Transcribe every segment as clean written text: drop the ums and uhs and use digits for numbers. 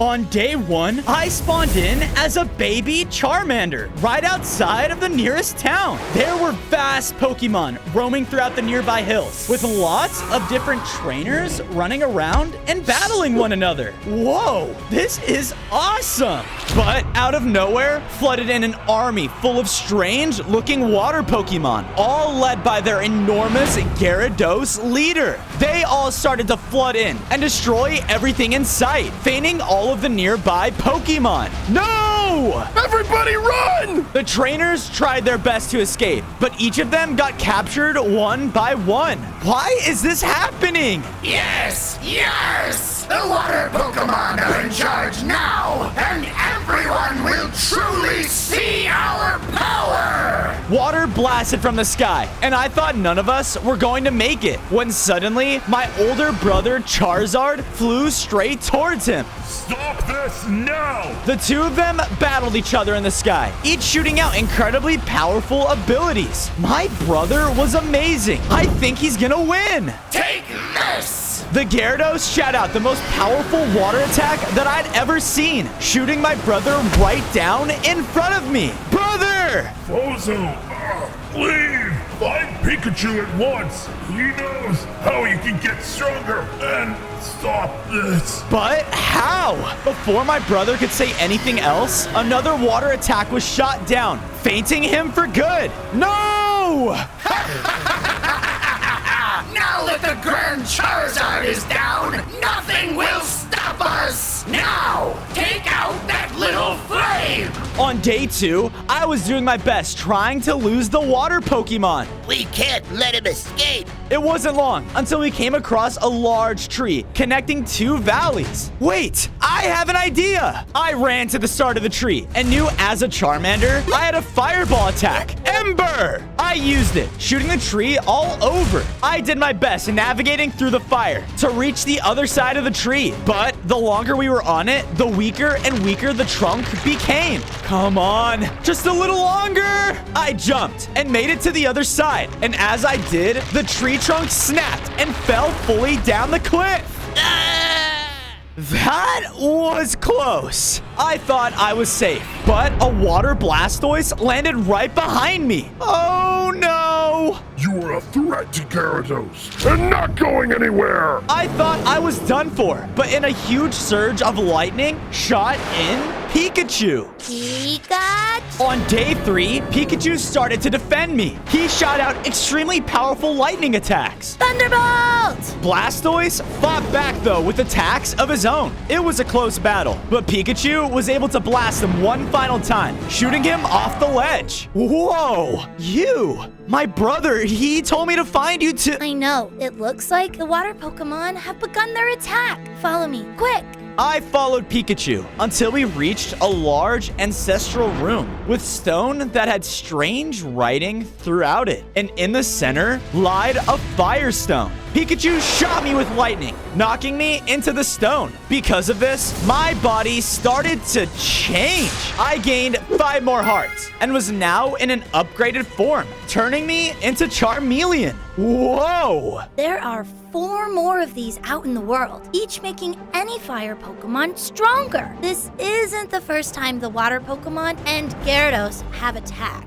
On day 1, I spawned in as a baby Charmander right outside of the nearest town. There were vast Pokemon roaming throughout the nearby hills with lots of different trainers running around and battling one another. Whoa, this is awesome. But out of nowhere, flooded in an army full of strange-looking water Pokemon, all led by their enormous Gyarados leader. They all started to flood in and destroy everything in sight, feigning all of the nearby Pokemon. No! Everybody run! The trainers tried their best to escape, but each of them got captured one by one. Why is this happening? Yes! The water Pokemon are in charge now, and everyone will truly see our power! Water blasted from the sky, and I thought none of us were going to make it, when suddenly my older brother Charizard flew straight towards him. Stop this now! The two of them battled each other in the sky, each shooting out incredibly powerful abilities. My brother was amazing. I think he's gonna win. Take this! The Gyarados shot out the most powerful water attack that I'd ever seen, shooting my brother right down in front of me. Brother! Bozo, leave! Find Pikachu at once. He knows how you can get stronger and stop this. But how? Before my brother could say anything else, another water attack was shot down, fainting him for good. No! Now that the Grand Charizard is down, nothing will stop us! Now, take out that little flame! On day 2, I was doing my best trying to lose the water Pokemon. We can't let him escape. It wasn't long until we came across a large tree connecting 2 valleys. Wait, I have an idea. I ran to the start of the tree and knew as a Charmander, I had a fireball attack. Ember! I used it, shooting the tree all over. I did my best navigating through the fire to reach the other side of the tree. But the longer we were on it, the weaker and weaker the trunk became. Come on, just a little longer. I jumped and made it to the other side. And as I did, the tree trunk snapped and fell fully down the cliff. That was close. I thought I was safe, but a water Blastoise landed right behind me. Oh no! You are a threat to Gyarados and not going anywhere. I thought I was done for, but in a huge surge of lightning, shot in Pikachu. Pikachu! On day 3, Pikachu started to defend me. He shot out extremely powerful lightning attacks. Thunderbolt! Blastoise fought back, though, with attacks of his own. It was a close battle, but Pikachu was able to blast him one final time, shooting him off the ledge. Whoa! You! My brother, he told me to find you to... I know. It looks like the water Pokemon have begun their attack. Follow me, quick! I followed Pikachu until we reached a large ancestral room with stone that had strange writing throughout it. And in the center lied a firestone. Pikachu shot me with lightning, knocking me into the stone. Because of this, my body started to change. I gained 5 more hearts and was now in an upgraded form, turning me into Charmeleon. Whoa! There are 4 more of these out in the world, each making any fire Pokemon stronger. This isn't the first time the water Pokemon and Gyarados have attacked.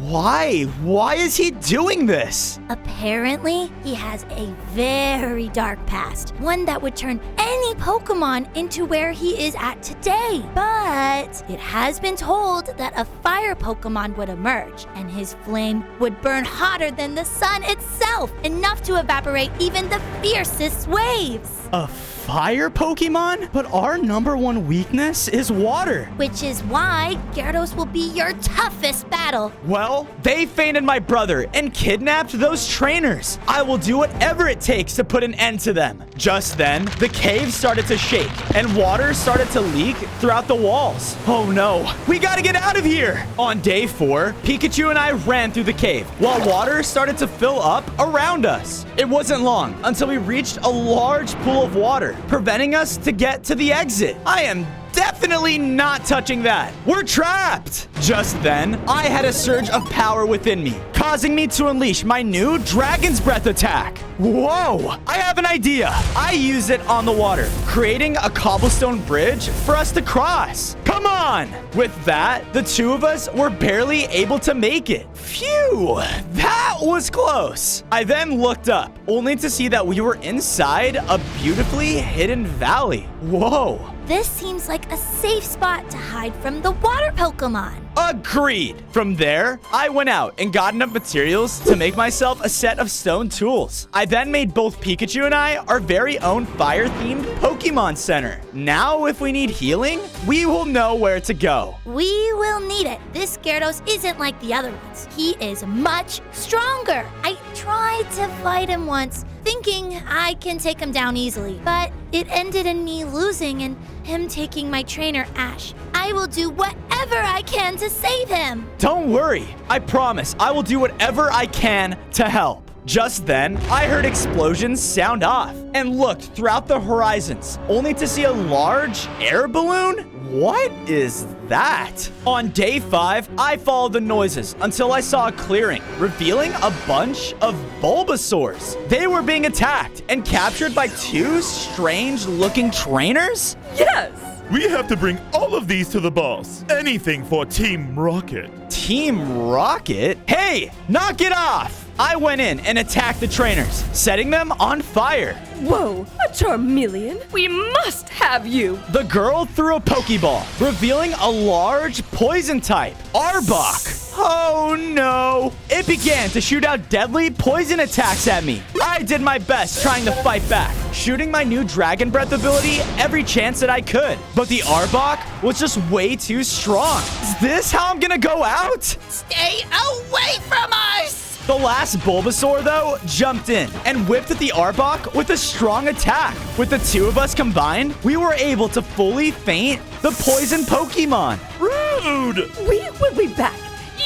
Why? Why is he doing this? Apparently, he has a very dark past, one that would turn any Pokemon into where he is at today. But it has been told that a fire Pokemon would emerge, and his flame would burn hotter than the sun itself, enough to evaporate even the fiercest waves. A fire Pokemon? But our #1 weakness is water. Which is why Gyarados will be your toughest battle. Well, they feigted my brother and kidnapped those trainers. I will do whatever it takes to put an end to them. Just then, the cave started to shake and water started to leak throughout the walls. Oh no, we gotta get out of here. On day 4, Pikachu and I ran through the cave while water started to fill up around us. It wasn't long until we reached a large pool of water, preventing us to get to the exit. I am Definitely not touching that. We're trapped. Just then, I had a surge of power within me, causing me to unleash my new Dragon's Breath attack. Whoa, I have an idea. I use it on the water, creating a cobblestone bridge for us to cross. Come on. With that, the two of us were barely able to make it. Phew, that was close. I then looked up, only to see that we were inside a beautifully hidden valley. Whoa. This seems like a safe spot to hide from the water Pokemon. Agreed. From there, I went out and got enough materials to make myself a set of stone tools. I then made both Pikachu and I our very own fire-themed Pokemon Center. Now, if we need healing, we will know where to go. We will need it. This Gyarados isn't like the other ones. He is much stronger. I tried to fight him once, thinking I can take him down easily, but it ended in me losing and him taking my trainer, Ash. I will do whatever I can to save him. Don't worry. I promise I will do whatever I can to help. Just then, I heard explosions sound off and looked throughout the horizons, only to see a large air balloon. What is that? On day 5, I followed the noises until I saw a clearing, revealing a bunch of Bulbasaurs. They were being attacked and captured by 2 strange-looking trainers? Yes! We have to bring all of these to the boss. Anything for Team Rocket. Team Rocket? Hey, knock it off! I went in and attacked the trainers, setting them on fire. Whoa, a Charmeleon? We must have you! The girl threw a Pokeball, revealing a large poison type, Arbok. Oh no! It began to shoot out deadly poison attacks at me. I did my best trying to fight back, shooting my new Dragon Breath ability every chance that I could. But the Arbok was just way too strong. Is this how I'm gonna go out? Stay away from us! The last Bulbasaur, though, jumped in and whipped at the Arbok with a strong attack. With the two of us combined, we were able to fully feint the poison Pokemon. Rude! We will be back.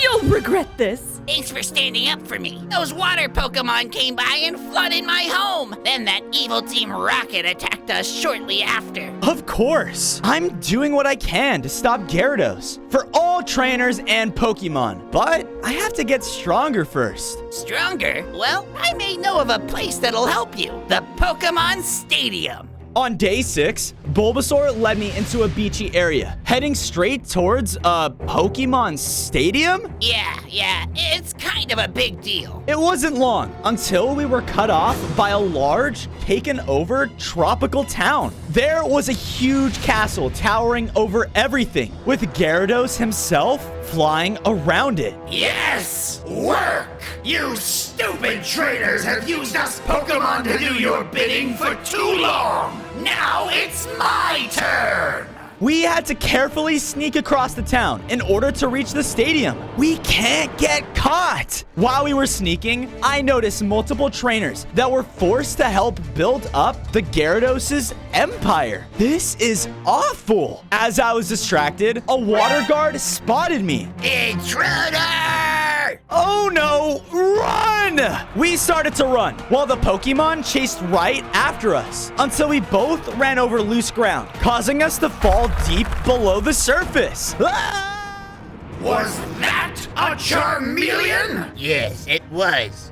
You'll regret this. Thanks for standing up for me. Those water Pokemon came by and flooded my home. Then that evil Team Rocket attacked us shortly after. Of course. I'm doing what I can to stop Gyarados for all trainers and Pokemon, but I have to get stronger first. Stronger? Well, I may know of a place that'll help you. The Pokemon Stadium. On day 6, Bulbasaur led me into a beachy area, heading straight towards a Pokemon Stadium? Yeah, it's kind of a big deal. It wasn't long until we were cut off by a large, taken-over tropical town. There was a huge castle towering over everything, with Gyarados himself flying around it. Yes! Work! You stupid trainers have used us Pokemon to do your bidding for too long! Now it's my turn! We had to carefully sneak across the town in order to reach the stadium. We can't get caught. While we were sneaking, I noticed multiple trainers that were forced to help build up the Gyarados' empire. This is awful. As I was distracted, a water guard spotted me. Intruder! Oh no, run! We started to run while the Pokemon chased right after us until we both ran over loose ground, causing us to fall deep below the surface. Ah! Was that a Charmeleon? Yes, it was.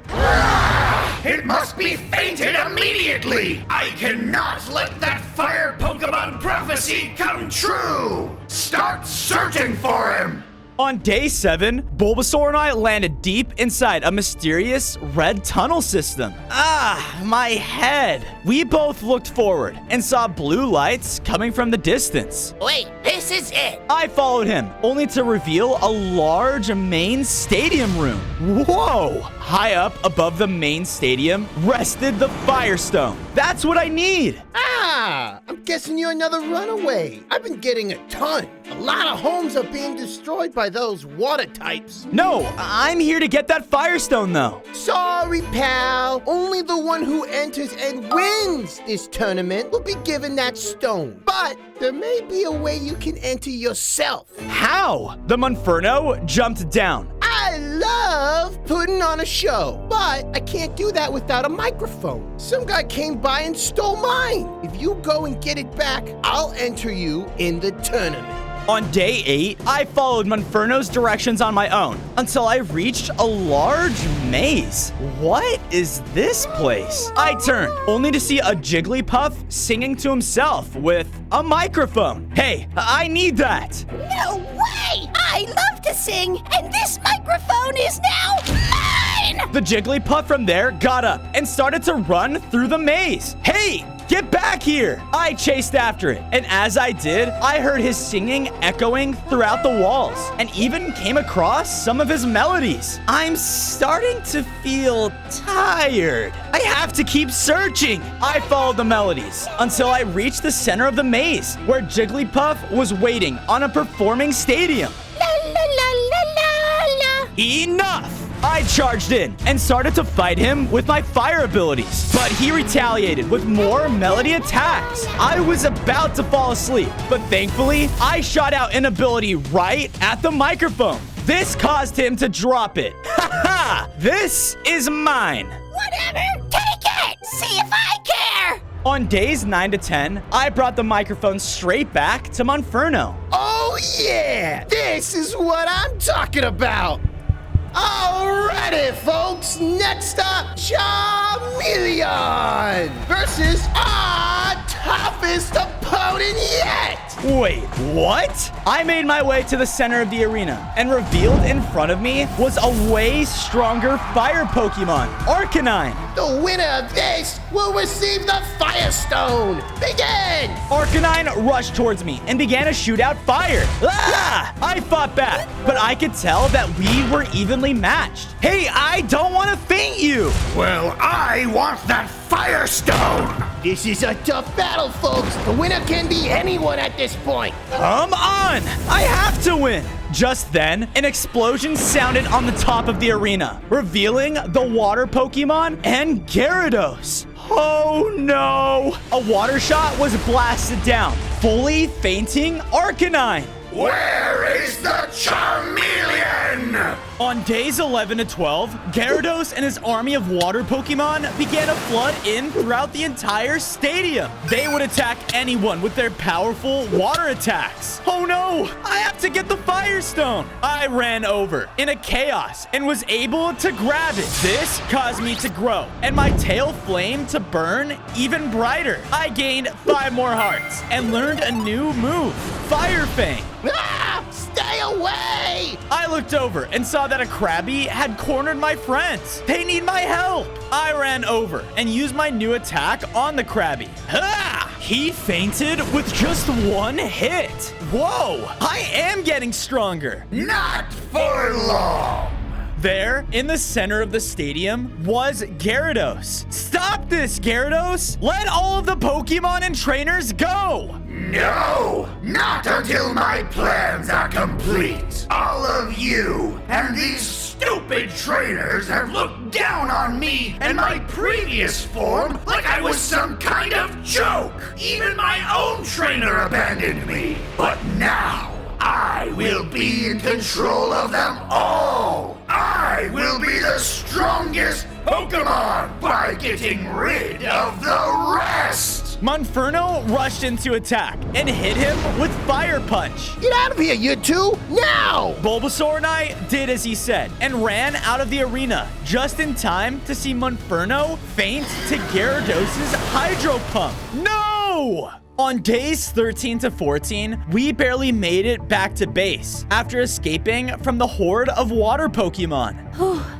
It must be fainted immediately! I cannot let that fire Pokemon prophecy come true! Start searching for him! On day 7, Bulbasaur and I landed deep inside a mysterious red tunnel system. Ah, my head. We both looked forward and saw blue lights coming from the distance. Wait, this is it! I followed him, only to reveal a large main stadium room. Whoa! High up above the main stadium rested the Firestone. That's what I need. Ah, I'm guessing you're another runaway. I've been getting a ton. A lot of homes are being destroyed by those water types. No, I'm here to get that Firestone, though. Sorry, pal. Only the one who enters and wins this tournament will be given that stone. But there may be a way you can enter yourself. How? The Monferno jumped down. I love love putting on a show, but I can't do that without a microphone. Some guy came by and stole mine. If you go and get it back, I'll enter you in the tournament. On day 8, I followed Monferno's directions on my own until I reached a large maze. What is this place? I turned, only to see a Jigglypuff singing to himself with a microphone. Hey, I need that. No way! I love to sing, and this microphone is now mine! The Jigglypuff from there got up and started to run through the maze. Hey! Get back here! I chased after it, and as I did, I heard his singing echoing throughout the walls, and even came across some of his melodies. I'm starting to feel tired. I have to keep searching. I followed the melodies until I reached the center of the maze, where Jigglypuff was waiting on a performing stadium. La la la la la la. Enough! I charged in and started to fight him with my fire abilities, but he retaliated with more melody attacks. I was about to fall asleep, but thankfully, I shot out an ability right at the microphone. This caused him to drop it. Ha! This is mine. Whatever, take it! See if I care! On days 9 to 10, I brought the microphone straight back to Monferno. Oh yeah! This is what I'm talking about! Alrighty, folks. Next up, Charmeleon versus our toughest opponent yet. Wait, what? I made my way to the center of the arena, and revealed in front of me was a way stronger fire Pokemon, Arcanine. The winner of this will receive the Fire Stone. Begin! Arcanine rushed towards me and began to shoot out fire. Ah! I fought back, but I could tell that we were evenly matched. Hey, I don't want to faint you. Well, I want that Fire Stone! This is a tough battle, folks. The winner can be anyone at this point. Come on! I have to win! Just then, an explosion sounded on the top of the arena, revealing the water Pokemon and Gyarados. Oh no! A water shot was blasted down, fully fainting Arcanine. Where is the Charmeleon? On days 11 to 12, Gyarados and his army of water Pokemon began to flood in throughout the entire stadium. They would attack anyone with their powerful water attacks. Oh no! I have to get the Fire Stone! I ran over in a chaos and was able to grab it. This caused me to grow, and my tail flame to burn even brighter. I gained 5 more hearts and learned a new move, Fire Fang. Ah! Stay away! I looked over and saw that a Krabby had cornered my friends. They need my help. I ran over and used my new attack on the Krabby. Ha! He fainted with just 1 hit. Whoa! I am getting stronger. Not for long! There, in the center of the stadium, was Gyarados. Stop this, Gyarados! Let all of the Pokemon and trainers go! No! Not until my plans are complete! All of you and these stupid trainers have looked down on me and my previous form like I was some kind of joke! Even my own trainer abandoned me! But now, I will be in control of them all! I will be the strongest Pokemon by getting rid of the rest! Monferno rushed in to attack and hit him with Fire Punch. Get out of here, you two! Now! Bulbasaur and I did as he said and ran out of the arena just in time to see Monferno faint to Gyarados' Hydro Pump. No! On days 13 to 14, we barely made it back to base after escaping from the horde of water Pokemon.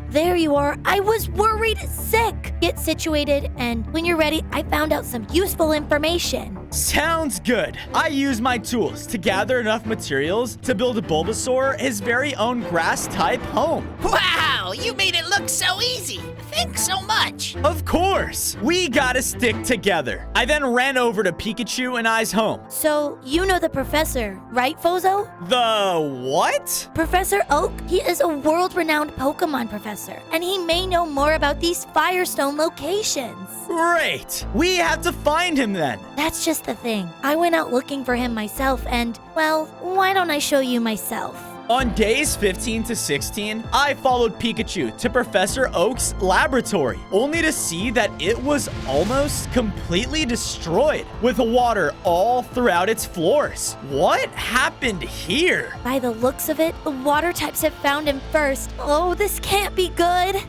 There you are. I was worried sick. Get situated, and when you're ready, I found out some useful information. Sounds good. I used my tools to gather enough materials to build Bulbasaur his very own grass-type home. Wow, you made it look so easy. Thanks so much. Of course. We gotta stick together. I then ran over to Pikachu and I's home. So, you know the professor, right, Fozo? The what? Professor Oak, he is a world-renowned Pokemon professor, and he may know more about these Firestone locations. Great. We have to find him then. That's just the thing. I went out looking for him myself, and, well, why don't I show you myself? On days 15 to 16, I followed Pikachu to Professor Oak's laboratory, only to see that it was almost completely destroyed, with water all throughout its floors. What happened here? By the looks of it, the water types have found him first. Oh, this can't be good.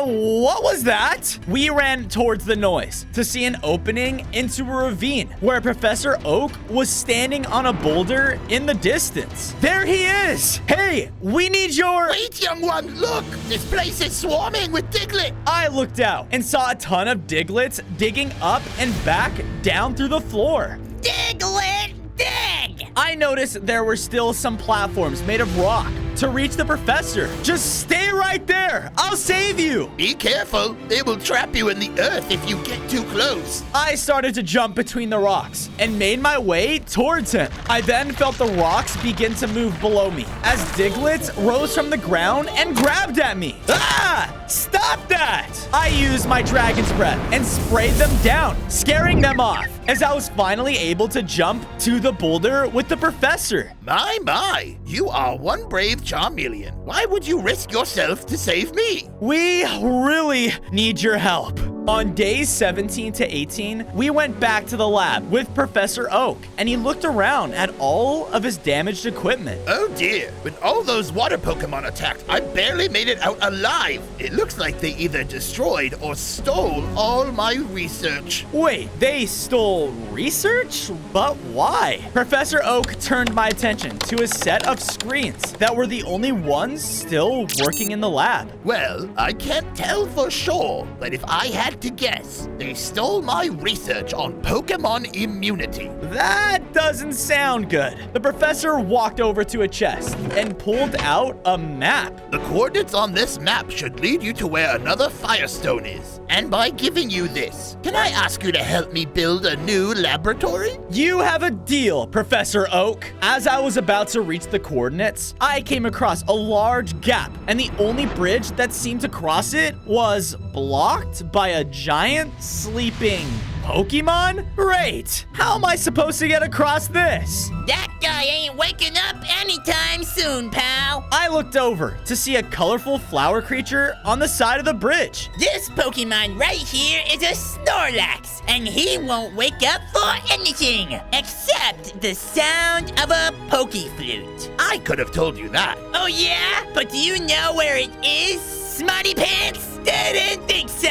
What was that? We ran towards the noise to see an opening into a ravine where Professor Oak was standing on a boulder in the distance. There he is! Hey, we need your... Wait, young one, look! This place is swarming with Diglett! I looked out and saw a ton of Diglets digging up and back down through the floor. Diglett, dig! I noticed there were still some platforms made of rock to reach the professor. Just stay right there. I'll save you. Be careful. They will trap you in the earth if you get too close. I started to jump between the rocks and made my way towards him. I then felt the rocks begin to move below me as Diglets rose from the ground and grabbed at me. Ah! Stop that! I used my Dragon's Breath and sprayed them down, scaring them off as I was finally able to jump to the boulder with the professor. My, you are one brave Charmeleon. Why would you risk yourself to save me? We really need your help. On days 17 to 18, we went back to the lab with Professor Oak, and he looked around at all of his damaged equipment. Oh dear, when all those water Pokemon attacked, I barely made it out alive. It looks like they either destroyed or stole all my research. Wait, they stole research? But why? Professor Oak turned my attention to a set of screens that were the only ones still working in the lab. Well, I can't tell for sure, but if I had to guess, they stole my research on Pokemon immunity. That doesn't sound good. The professor walked over to a chest and pulled out a map. The coordinates on this map should lead you to where another Firestone is. And by giving you this, can I ask you to help me build a new laboratory? You have a deal, Professor Oak. As I was about to reach the coordinates, I came across a large gap, and the only bridge that seemed to cross it was blocked by a giant sleeping Pokemon? Great! How am I supposed to get across this? That guy ain't waking up anytime soon, pal. I looked over to see a colorful flower creature on the side of the bridge. This Pokemon right here is a Snorlax, and he won't wake up for anything except the sound of a Pokeflute. I could have told you that. Oh yeah? But do you know where it is, Smarty Pants? Didn't think so.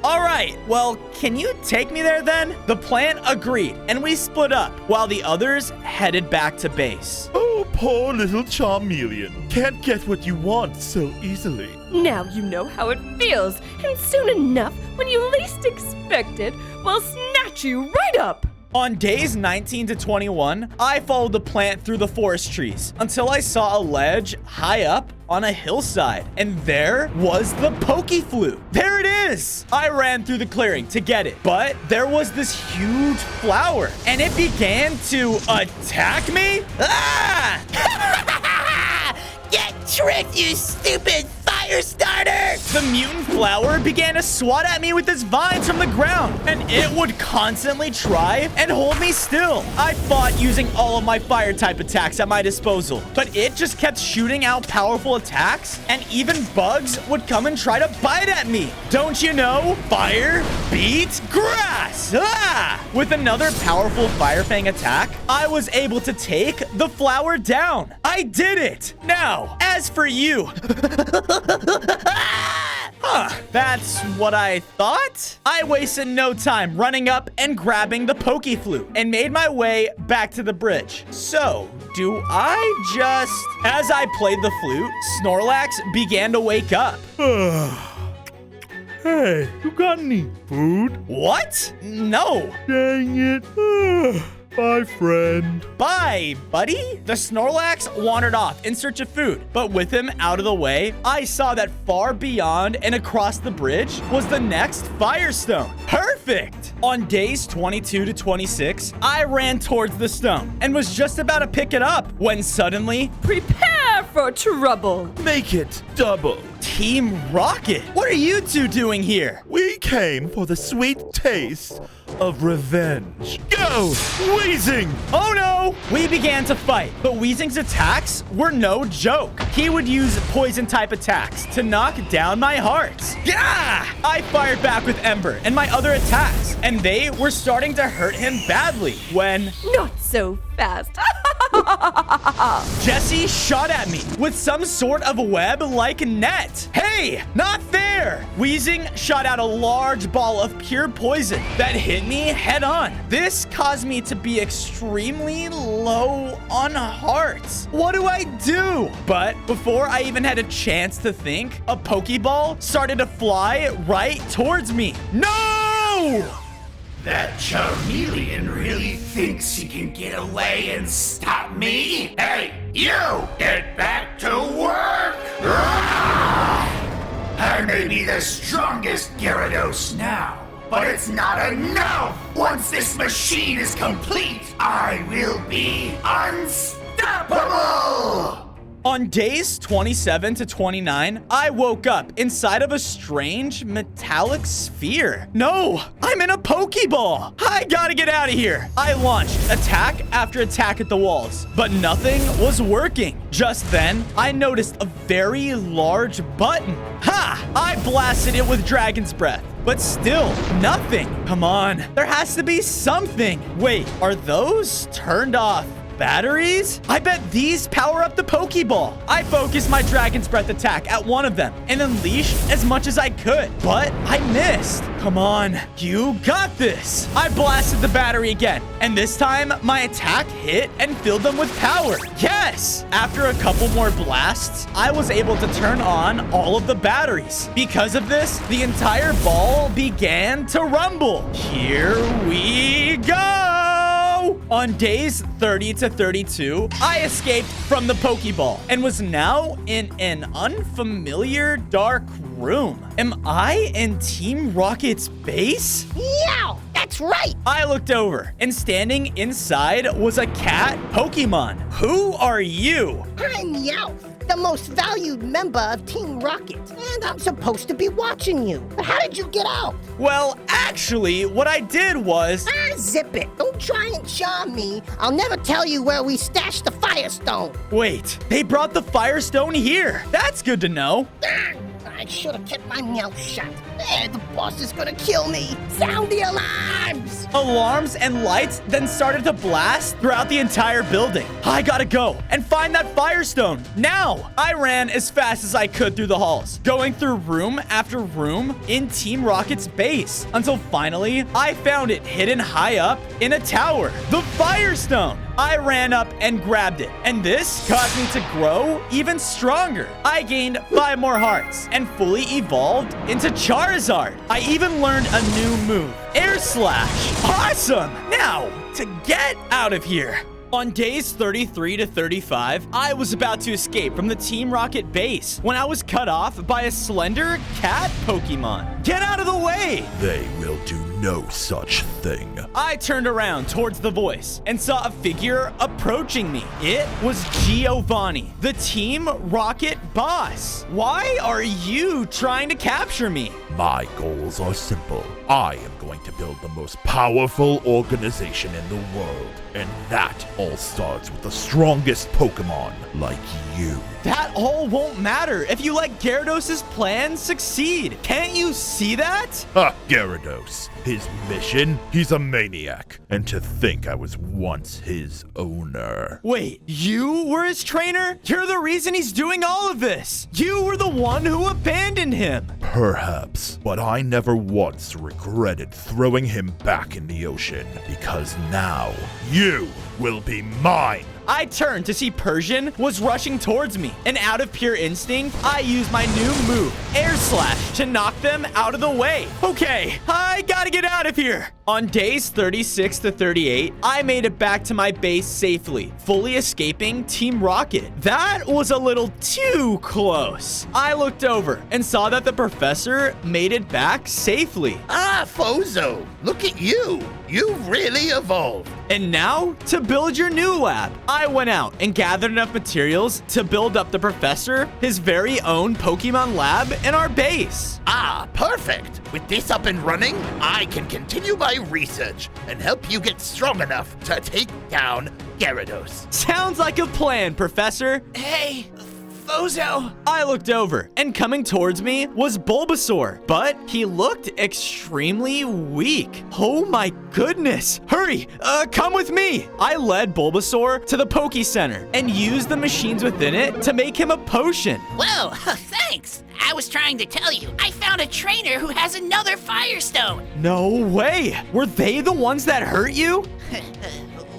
All right, well, can you take me there then? The plant agreed, and we split up while the others headed back to base. Oh, poor little Charmeleon. Can't get what you want so easily. Now you know how it feels, and soon enough, when you least expect it, we'll snatch you right up. On days 19 to 21, I followed the plant through the forest trees until I saw a ledge high up on a hillside, and there was the Pokeflute. There it is! I ran through the clearing to get it, but there was this huge flower, and it began to attack me. Ah! Get tricked, you stupid fire starter! The mutant flower began to swat at me with its vines from the ground, and it would constantly try and hold me still. I fought using all of my fire type attacks at my disposal, but it just kept shooting out powerful attacks, and even bugs would come and try to bite at me. Don't you know? Fire beats grass! Ah! With another powerful Fire Fang attack, I was able to take the flower down. I did it! Now, as for you... That's what I thought? I wasted no time running up and grabbing the Pokeflute and made my way back to the bridge. So, do I just... As I played the flute, Snorlax began to wake up. Hey, you got any food? What? No. Dang it. Bye, friend. Bye, buddy. The Snorlax wandered off in search of food, but with him out of the way, I saw that far beyond and across the bridge was the next Firestone. Perfect! On days 22 to 26, I ran towards the stone and was just about to pick it up when suddenly... Prepare for trouble. Make it double. Team Rocket, what are you two doing here? We came for the sweet taste of revenge. Go, Weezing! Oh no! We began to fight, but Weezing's attacks were no joke. He would use poison-type attacks to knock down my hearts. Yeah! I fired back with Ember and my other attacks, and they were starting to hurt him badly when Not so fast. Jessie shot at me with some sort of web-like net. Hey, not fair! Weezing shot out a large ball of pure poison that hit me head on. This caused me to be extremely low on hearts. What do I do? But before I even had a chance to think, a Pokeball started to fly right towards me. No! That Charmeleon really thinks he can get away and stop me? Hey, you! Get back to work! I may be the strongest Gyarados now, but it's not enough! Once this machine is complete, I will be unstoppable! On days 27 to 29, I woke up inside of a strange metallic sphere. No, I'm in a Pokeball. I gotta get out of here. I launched attack after attack at the walls, but nothing was working. Just then, I noticed a very large button. Ha! I blasted it with Dragon's Breath. But still, nothing. Come on, there has to be something. Wait, are those turned off batteries? I bet these power up the Pokeball. I focused my Dragon's Breath attack at one of them and unleashed as much as I could, but I missed. Come on, you got this. I blasted the battery again, and this time my attack hit and filled them with power. Yes! After a couple more blasts, I was able to turn on all of the batteries. Because of this, the entire ball began to rumble. Here we go! On days 30 to 32, I escaped from the Pokeball and was now in an unfamiliar dark room. Am I in Team Rocket's base? Yeah, that's right. I looked over, and standing inside was a cat Pokemon. Who are you? I'm Meowth, the most valued member of Team Rocket, and I'm supposed to be watching you. But how did you get out? Well, actually, what I did was... Zip it. Don't try and charm me. I'll never tell you where we stashed the Firestone. Wait, they brought the Firestone here. That's good to know. I should have kept my mouth shut. The boss is gonna kill me. Sound the alarms! Alarms and lights then started to blast throughout the entire building. I gotta go and find that Firestone now. I ran as fast as I could through the halls, going through room after room in Team Rocket's base, until finally I found it hidden high up in a tower. The Firestone! I ran up and grabbed it, and this caused me to grow even stronger. I gained 5 more hearts and fully evolved into Charizard. I even learned a new move, Air Slash. Awesome! Now, to get out of here. On days 33 to 35, I was about to escape from the Team Rocket base when I was cut off by a slender cat Pokemon. Get out of the way! They will do no such thing. I turned around towards the voice and saw a figure approaching me. It was Giovanni, the Team Rocket boss. Why are you trying to capture me? My goals are simple. I am going to build the most powerful organization in the world. And that all starts with the strongest Pokemon like you. That all won't matter if you let Gyarados' plan succeed. Can't you see that? Ha, Gyarados. His mission? He's a maniac. And to think I was once his owner. Wait, you were his trainer? You're the reason he's doing all of this. You were the one who abandoned him. Perhaps, but I never once regretted throwing him back in the ocean, because now you will be mine. I turned to see Persian was rushing towards me, and out of pure instinct, I used my new move, Air Slash, to knock them out of the way. Okay, I gotta get out of here. On days 36 to 38, I made it back to my base safely, fully escaping Team Rocket. That was a little too close. I looked over and saw that the professor made it back safely. Ah, Fozo, look at you. You've really evolved. And now, to build your new lab, I went out and gathered enough materials to build up the professor his very own Pokemon lab in our base. Ah, perfect. With this up and running, I can continue my research and help you get strong enough to take down Gyarados. Sounds like a plan, Professor. Hey, Fozo. I looked over, and coming towards me was Bulbasaur, but he looked extremely weak. Oh my goodness. Hurry, come with me. I led Bulbasaur to the Poke Center and used the machines within it to make him a potion. Whoa, thanks. I was trying to tell you, I found a trainer who has another Firestone. No way. Were they the ones that hurt you?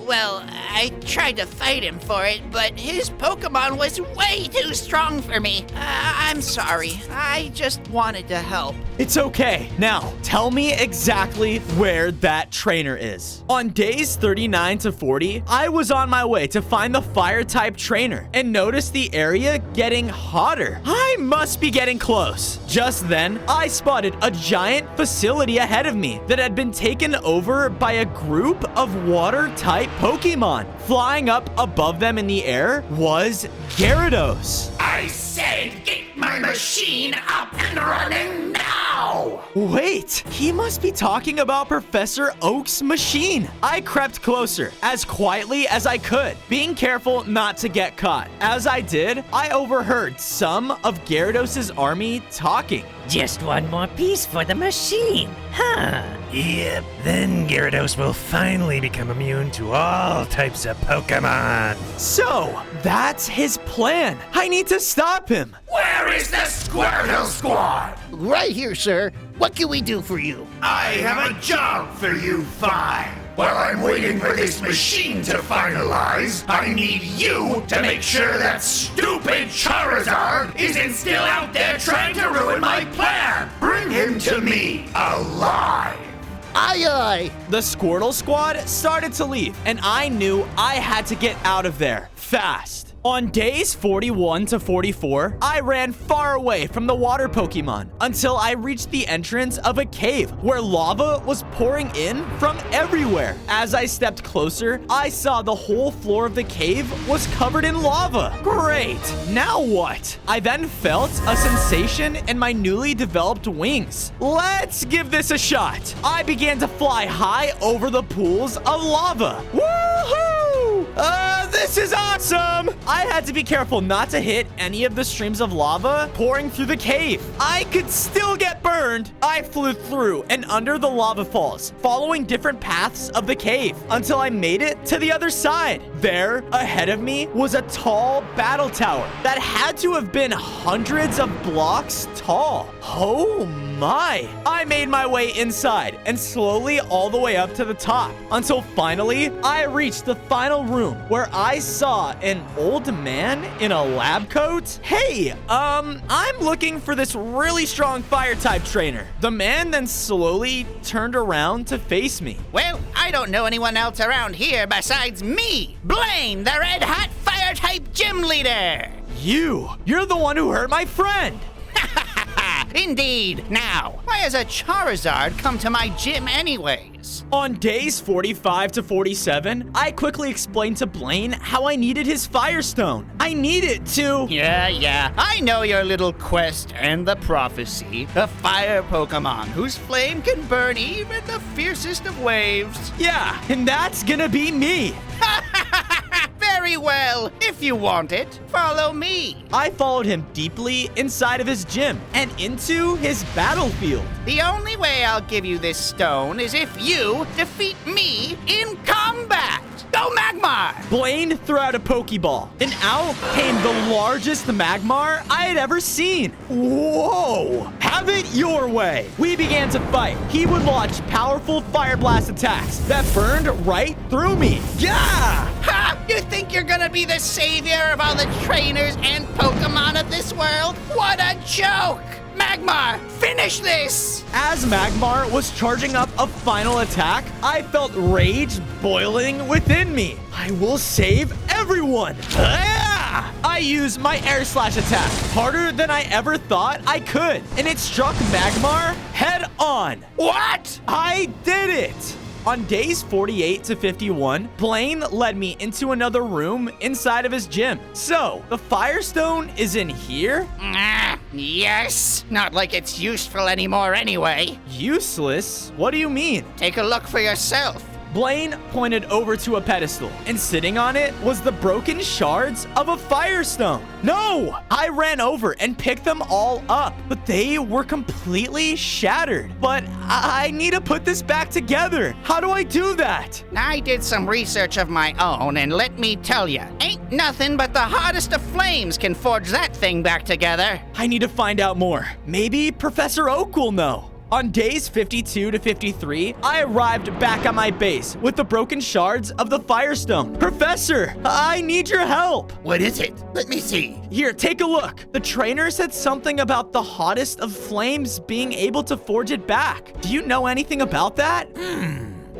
Well, I tried to fight him for it, but his Pokemon was way too strong for me. I'm sorry. I just wanted to help. It's okay. Now, tell me exactly where that trainer is. On days 39 to 40, I was on my way to find the fire-type trainer and noticed the area getting hotter. I must be getting close. Just then, I spotted a giant facility ahead of me that had been taken over by a group of water-type Pokemon. Flying up above them in the air was Gyarados. I said get my machine up and running now! Wait, he must be talking about Professor Oak's machine. I crept closer as quietly as I could, being careful not to get caught. As I did, I overheard some of Gyarados' army talking. Just one more piece for the machine, huh? Yep, then Gyarados will finally become immune to all types of Pokemon. So, that's his plan. I need to stop him. Where is the Squirtle Squad? Right here, sir. What can we do for you? I have a job for you, Five. While I'm waiting for this machine to finalize, I need you to make sure that stupid Charizard isn't still out there trying to ruin my plan. Bring him to me alive. Aye, aye. The Squirtle Squad started to leave, and I knew I had to get out of there fast. On days 41 to 44, I ran far away from the water Pokemon until I reached the entrance of a cave where lava was pouring in from everywhere. As I stepped closer, I saw the whole floor of the cave was covered in lava. Great! Now what? I then felt a sensation in my newly developed wings. Let's give this a shot. I began to fly high over the pools of lava. Woohoo! This is awesome! I had to be careful not to hit any of the streams of lava pouring through the cave. I could still get burned. I flew through and under the lava falls, following different paths of the cave until I made it to the other side. There, ahead of me, was a tall battle tower that had to have been hundreds of blocks tall. Oh my! I made my way inside and slowly all the way up to the top until finally I reached the final room where I saw an old man in a lab coat. Hey, I'm looking for this really strong fire type trainer. The man then slowly turned around to face me. Well, I don't know anyone else around here besides me, Blaine, the red hot fire type gym leader. You're the one who hurt my friend. Indeed. Now, why has a Charizard come to my gym anyways? On days 45 to 47, I quickly explained to Blaine how I needed his Firestone. I need it to... Yeah. I know your little quest and the prophecy. A fire Pokemon whose flame can burn even the fiercest of waves. Yeah, and that's gonna be me. Very well. If you want it, follow me. I followed him deeply inside of his gym and into his battlefield. The only way I'll give you this stone is if you defeat me in combat. Go Magmar! Blaine threw out a Pokeball, and out came the largest Magmar I had ever seen. Whoa! Have it your way. We began to fight. He would launch powerful Fire Blast attacks that burned right through me. Yeah! Ha! You think you're gonna be the savior of all the trainers and Pokemon of this world? What a joke! Magmar, finish this! As Magmar was charging up a final attack, I felt rage boiling within me. I will save everyone! Ah! I used my Air Slash attack harder than I ever thought I could, and it struck Magmar head on. What? I did it! On days 48 to 51, Blaine led me into another room inside of his gym. So, the Firestone is in here? Yes. Not like it's useful anymore anyway. Useless? What do you mean? Take a look for yourself. Blaine pointed over to a pedestal, and sitting on it was the broken shards of a Firestone. No! I ran over and picked them all up, but they were completely shattered. But I need to put this back together. How do I do that? I did some research of my own, and let me tell ya, ain't nothing but the hottest of flames can forge that thing back together. I need to find out more. Maybe Professor Oak will know. On days 52 to 53, I arrived back at my base with the broken shards of the Firestone. Professor, I need your help. What is it? Let me see. Here, take a look. The trainer said something about the hottest of flames being able to forge it back. Do you know anything about that?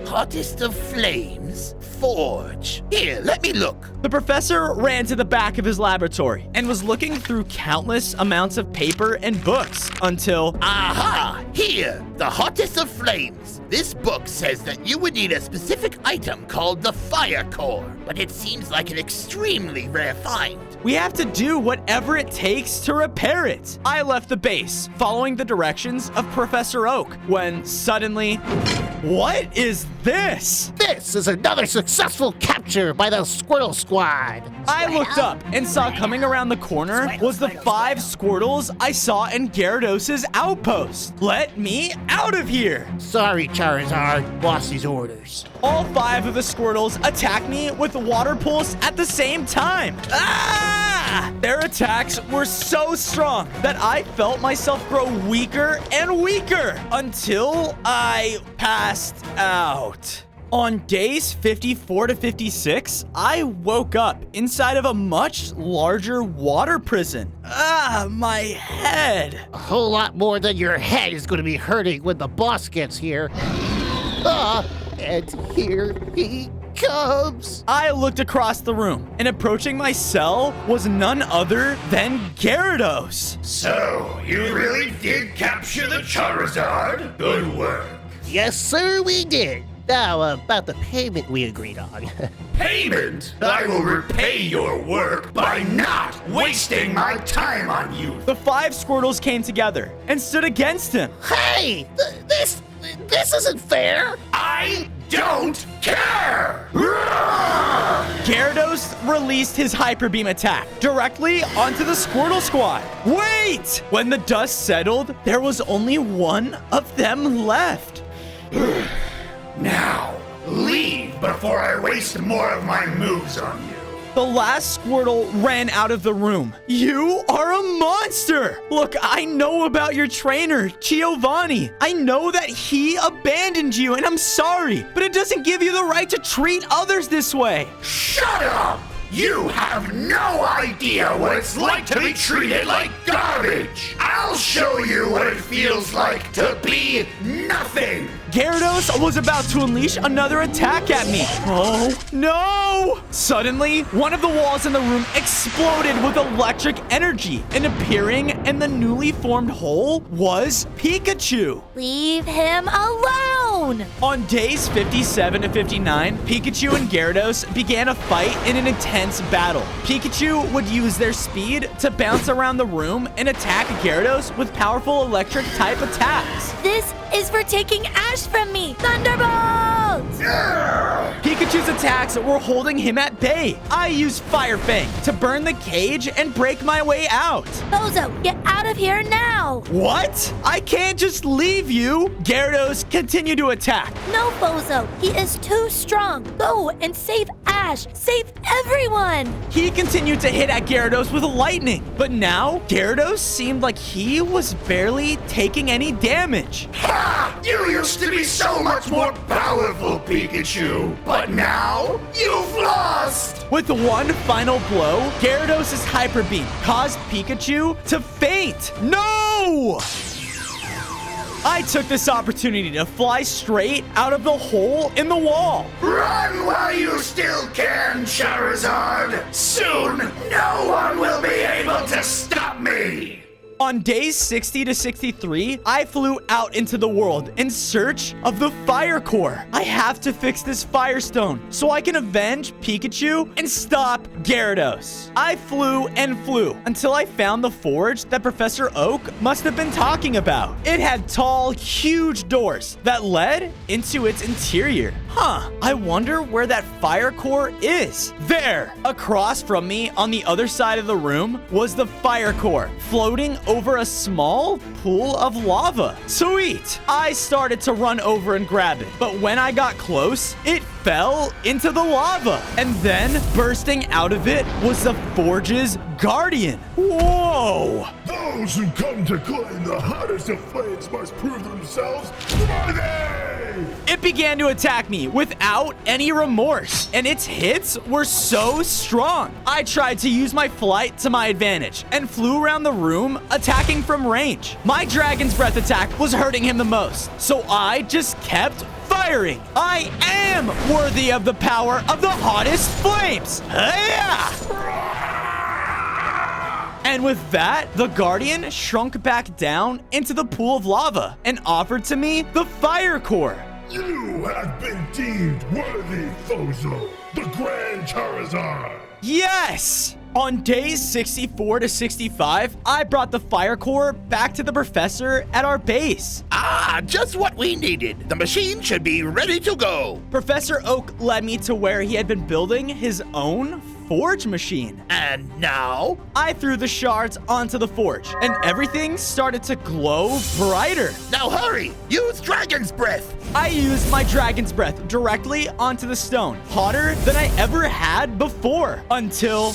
Hottest of flames? Forge. Here, let me look. The professor ran to the back of his laboratory and was looking through countless amounts of paper and books until... Aha! Here, the hottest of flames. This book says that you would need a specific item called the fire core, but it seems like an extremely rare find. We have to do whatever it takes to repair it. I left the base, following the directions of Professor Oak, when suddenly... What is this? This is another successful capture by the Squirtle Squad. I looked up and saw coming around the corner was the 5 Squirtles I saw in Gyarados' outpost. Let me out of here! Sorry, Charizard. Boss's orders. All 5 of the Squirtles attacked me with water pulse at the same time. Ah! Their attacks were so strong that I felt myself grow weaker and weaker until I passed out. On days 54 to 56, I woke up inside of a much larger water prison. Ah, my head. A whole lot more than your head is going to be hurting when the boss gets here. And here he comes. I looked across the room, and approaching my cell was none other than Gyarados. So, you really did capture the Charizard? Good work. Yes, sir, we did. Now, about the payment we agreed on. Payment? I will repay your work by not wasting my time on you. The 5 Squirtles came together and stood against him. Hey, this isn't fair. I don't care! Gyarados released his Hyper Beam attack directly onto the Squirtle Squad. Wait! When the dust settled, there was only one of them left. Now, leave before I waste more of my moves on you. The last Squirtle ran out of the room. You are a monster! Look, I know about your trainer, Giovanni. I know that he abandoned you, and I'm sorry, but it doesn't give you the right to treat others this way. Shut up! You have no idea what it's like to be treated like garbage! I'll show you what it feels like to be nothing! Gyarados was about to unleash another attack at me. Oh, no! Suddenly, one of the walls in the room exploded with electric energy, and appearing in the newly formed hole was Pikachu. Leave him alone! On days 57 to 59, Pikachu and Gyarados began a fight in an intense battle. Pikachu would use their speed to bounce around the room and attack Gyarados with powerful electric type attacks. This is for taking Ash from me! Thunderbolts! Pikachu's attacks were holding him at bay. I used Fire Fang to burn the cage and break my way out. Bozo, get out of here now! What? I can't just leave you. Gyarados continued to attack. No, Bozo, he is too strong. Go and save Ash. Save everyone! He continued to hit at Gyarados with lightning, but now Gyarados seemed like he was barely taking any damage. Ha! You used to be so much more powerful, Pikachu, but now you've lost! With one final blow, Gyarados' Hyper Beam caused Pikachu to faint. No! I took this opportunity to fly straight out of the hole in the wall. Run while you still can, Charizard! Soon, no one will be able to stop me! On days 60 to 63, I flew out into the world in search of the fire core. I have to fix this firestone so I can avenge Pikachu and stop Gyarados. I flew and flew until I found the forge that Professor Oak must have been talking about. It had tall, huge doors that led into its interior. I wonder where that fire core is. There, across from me on the other side of the room was the fire core, floating over a small pool of lava. Sweet! I started to run over and grab it, but when I got close, it fell into the lava. And then, bursting out of it was the forge's guardian. Whoa! Those who come to claim the hottest of flames must prove themselves worthy! It began to attack me without any remorse, and its hits were so strong. I tried to use my flight to my advantage and flew around the room, attacking from range. My Dragon's Breath attack was hurting him the most, so I just kept firing. I am worthy of the power of the hottest flames. And with that, the Guardian shrunk back down into the pool of lava and offered to me the fire core. You have been deemed worthy, Fozo, the Grand Charizard. Yes! On days 64 to 65, I brought the fire core back to the professor at our base. Just what we needed. The machine should be ready to go. Professor Oak led me to where he had been building his own forge machine. And now? I threw the shards onto the forge, and everything started to glow brighter. Now hurry! Use Dragon's Breath! I used my Dragon's Breath directly onto the stone, hotter than I ever had before, until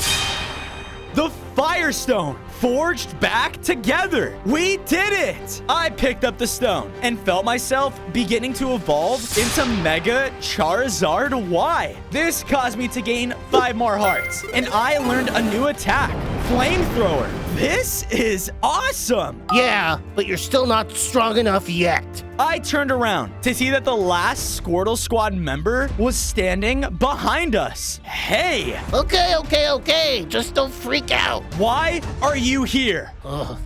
the Firestone forged back together. We did it! I picked up the stone and felt myself beginning to evolve into Mega Charizard Y. This caused me to gain 5 more hearts, and I learned a new attack, Flamethrower. This is awesome! Yeah, but you're still not strong enough yet. I turned around to see that the last Squirtle Squad member was standing behind us. Hey! Okay. Just don't freak out. Why are you here?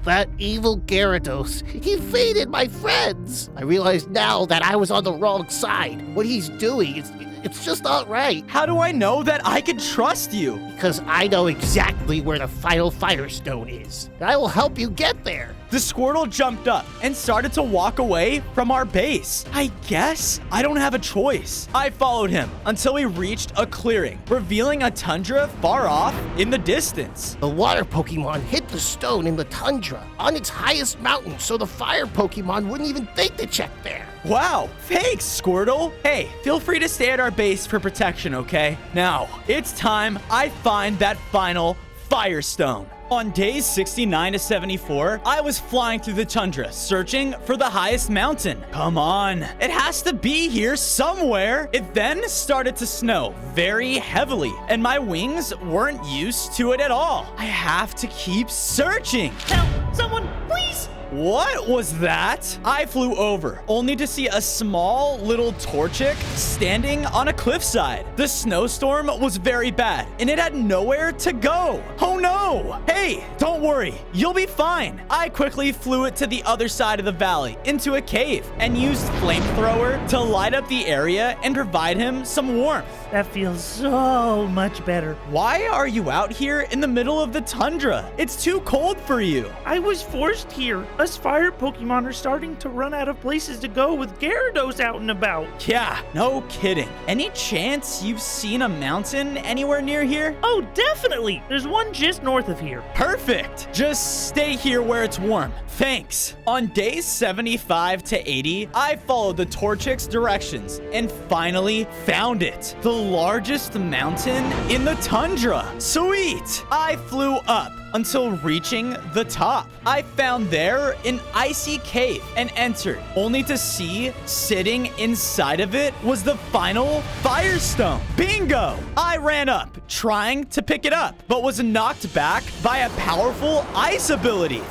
That evil Gyarados. He faded my friends. I realize now that I was on the wrong side. What he's doing, it's just not right. How do I know that I can trust you? Because I know exactly where the final Firestone is. And I will help you get there. The Squirtle jumped up and started to walk away from our base. I guess I don't have a choice. I followed him until we reached a clearing, revealing a tundra far off in the distance. The water Pokemon hit the stone in the tundra on its highest mountain, so the fire Pokemon wouldn't even think to check there. Wow, thanks, Squirtle. Hey, feel free to stay at our base for protection, okay? Now, it's time I find that final Firestone. On days 69 to 74, I was flying through the tundra, searching for the highest mountain. Come on, it has to be here somewhere. It then started to snow very heavily, and my wings weren't used to it at all. I have to keep searching. Help! Someone, please! What was that? I flew over, only to see a small little Torchic standing on a cliffside. The snowstorm was very bad, and it had nowhere to go. Oh no! Hey, don't worry, you'll be fine. I quickly flew it to the other side of the valley, into a cave, and used Flamethrower to light up the area and provide him some warmth. That feels so much better. Why are you out here in the middle of the tundra? It's too cold for you. I was forced here. Us fire Pokemon are starting to run out of places to go with Gyarados out and about. Yeah, no kidding. Any chance you've seen a mountain anywhere near here? Oh, definitely. There's one just north of here. Perfect. Just stay here where it's warm. Thanks. On days 75 to 80, I followed the Torchic's directions and finally found it. The largest mountain in the tundra. Sweet. I flew up until reaching the top. I found there an icy cave and entered, only to see sitting inside of it was the final Firestone. Bingo! I ran up, trying to pick it up, but was knocked back by a powerful ice ability.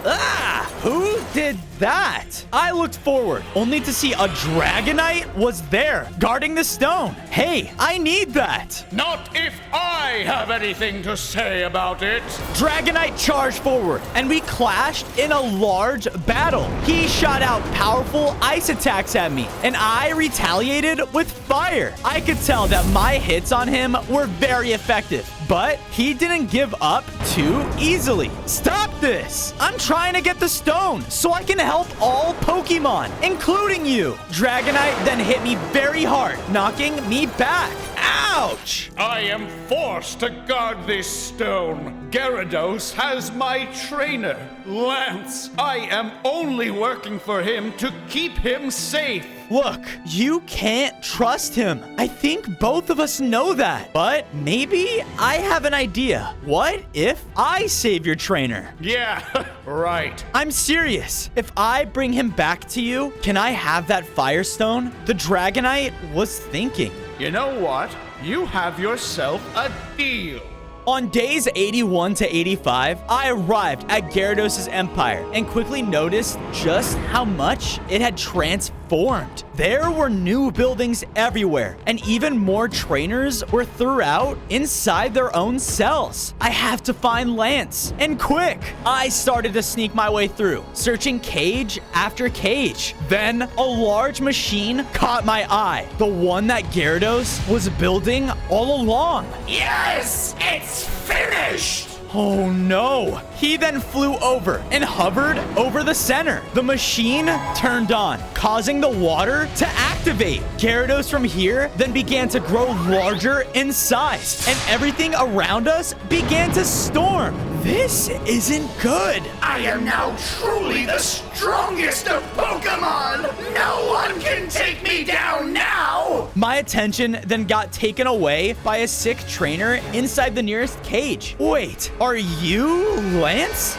Who did that? I looked forward, only to see a Dragonite was there, guarding the stone. Hey, I need that. Not if I have anything to say about it. Dragonite charged forward, and we clashed in a large battle. He shot out powerful ice attacks at me, and I retaliated with fire. I could tell that my hits on him were very effective, but he didn't give up too easily. Stop this! I'm trying to get the stone so I can help all Pokemon, including you. Dragonite then hit me very hard, knocking me back. Ouch! I am forced to guard this stone. Gyarados has my trainer, Lance. I am only working for him to keep him safe. Look, you can't trust him. I think both of us know that. But maybe I have an idea. What if I save your trainer? Yeah, right. I'm serious. If I bring him back to you, can I have that Firestone? The Dragonite was thinking. You know what? You have yourself a deal. On days 81 to 85, I arrived at Gyarados' empire and quickly noticed just how much it had transformed. There were new buildings everywhere, and even more trainers were throughout inside their own cells. I have to find Lance, and quick! I started to sneak my way through, searching cage after cage. Then, a large machine caught my eye, the one that Gyarados was building all along. Yes, it's finished. Oh no! He then flew over and hovered over the center. The machine turned on, causing the water to activate. Gyarados from here then began to grow larger in size, and everything around us began to storm. This isn't good. I am now truly the strongest of Pokemon. No one can take me down now. My attention then got taken away by a sick trainer inside the nearest cage. Wait, are you Lance?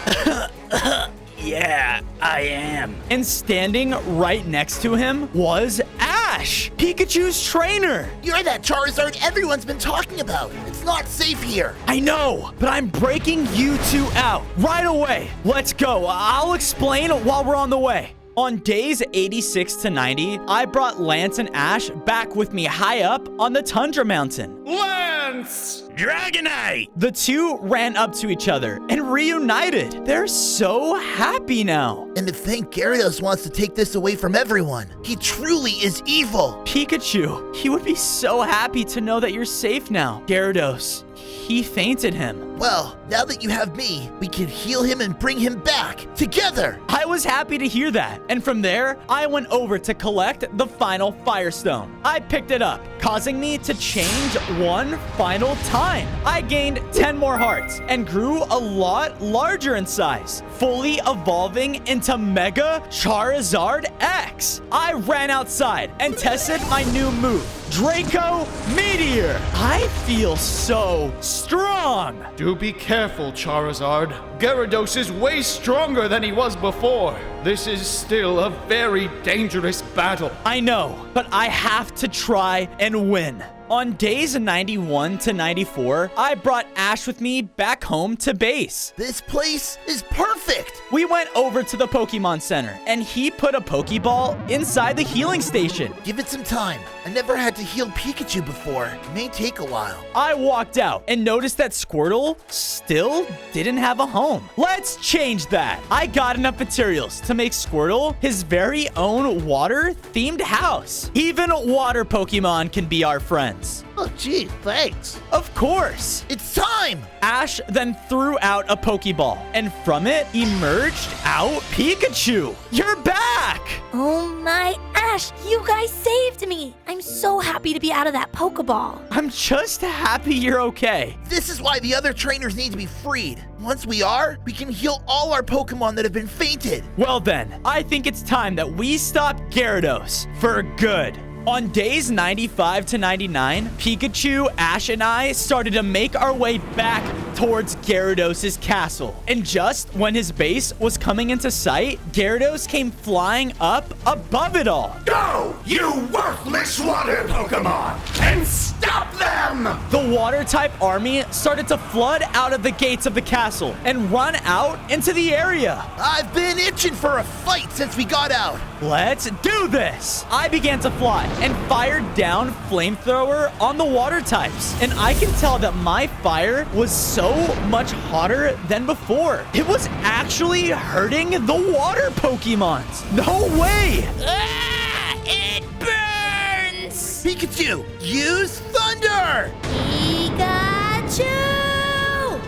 Yeah, I am. And standing right next to him was Ash, Pikachu's trainer. You're that Charizard everyone's been talking about. It's not safe here. I know, but I'm breaking you two out right away. Let's go. I'll explain while we're on the way. On days 86 to 90, I brought Lance and Ash back with me high up on the Tundra Mountain. Lance! Dragonite! The two ran up to each other and reunited. They're so happy now. And to think Gyarados wants to take this away from everyone. He truly is evil. Pikachu, he would be so happy to know that you're safe now. Gyarados, he fainted him. Well, now that you have me, we can heal him and bring him back together. I was happy to hear that. And from there, I went over to collect the final Firestone. I picked it up, causing me to change one final time. I gained 10 more hearts and grew a lot larger in size, fully evolving into Mega Charizard X. I ran outside and tested my new move, Draco Meteor. I feel so strong. Do be careful, Charizard. Gyarados is way stronger than he was before. This is still a very dangerous battle. I know, but I have to try and win. On days 91 to 94, I brought Ash with me back home to base. This place is perfect. We went over to the Pokemon Center, and he put a Pokeball inside the healing station. Give it some time. I never had to heal Pikachu before. It may take a while. I walked out and noticed that Squirtle still didn't have a home. Let's change that. I got enough materials to make Squirtle his very own water-themed house. Even water Pokemon can be our friends. Oh, gee, thanks. Of course. It's time. Ash then threw out a Pokeball, and from it emerged out Pikachu. You're back! Oh my Ash, you guys saved me. I'm so happy to be out of that Pokeball. I'm just happy you're okay. This is why the other trainers need to be freed. Once we are, we can heal all our Pokemon that have been fainted. Well then, I think it's time that we stop Gyarados for good. On days 95 to 99, Pikachu, Ash, and I started to make our way back towards Gyarados' castle. And just when his base was coming into sight, Gyarados came flying up above it all. Go, you worthless water Pokemon, and stop them! The water-type army started to flood out of the gates of the castle and run out into the area. I've been itching for a fight since we got out. Let's do this! I began to fly and fired down Flamethrower on the water types. And I can tell that my fire was so much hotter than before. It was actually hurting the water Pokemons. No way! Ah, it burns! Pikachu, use Thunder! Pikachu!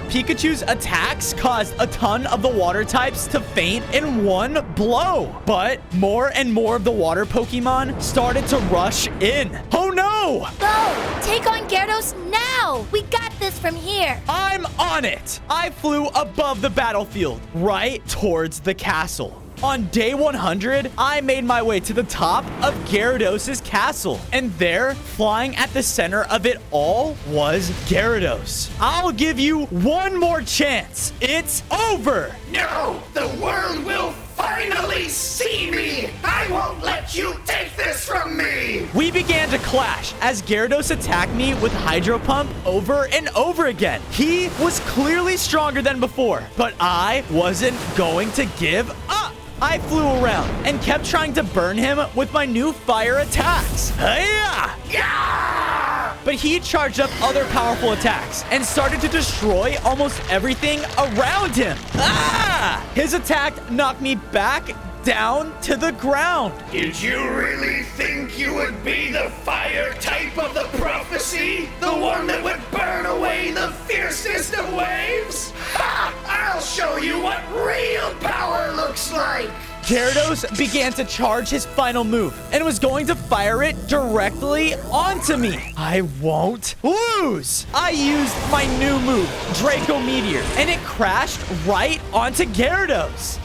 Pikachu's attacks caused a ton of the water types to faint in one blow. But more and more of the water Pokemon started to rush in. Oh no! Go! Take on Gyarados now! We got this from here. I'm on it! I flew above the battlefield, right towards the castle. On day 100, I made my way to the top of Gyarados' castle. And there, flying at the center of it all, was Gyarados. I'll give you one more chance. It's over! No, the world will finally see me! I won't let you take this from me! We began to clash as Gyarados attacked me with Hydro Pump over and over again. He was clearly stronger than before, but I wasn't going to give up. I flew around and kept trying to burn him with my new fire attacks. Hi-ya! Yeah! But he charged up other powerful attacks and started to destroy almost everything around him. Ah! His attack knocked me back down to the ground. Did you really think you would be the fire type of the prophecy? The one that would burn away the fiercest of waves? Ha! I'll show you what real power looks like! Gyarados began to charge his final move and was going to fire it directly onto me. I won't lose. I used my new move, Draco Meteor, and it crashed right onto Gyarados.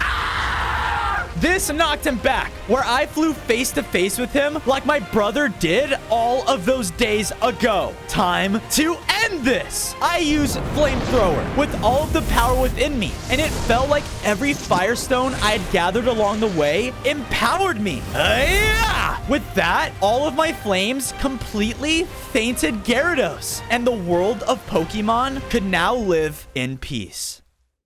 This knocked him back, where I flew face to face with him like my brother did all of those days ago. Time to end this. I used Flamethrower with all of the power within me, and it felt like every Firestone I had gathered along the way empowered me. With that, all of my flames completely fainted Gyarados, and the world of Pokemon could now live in peace.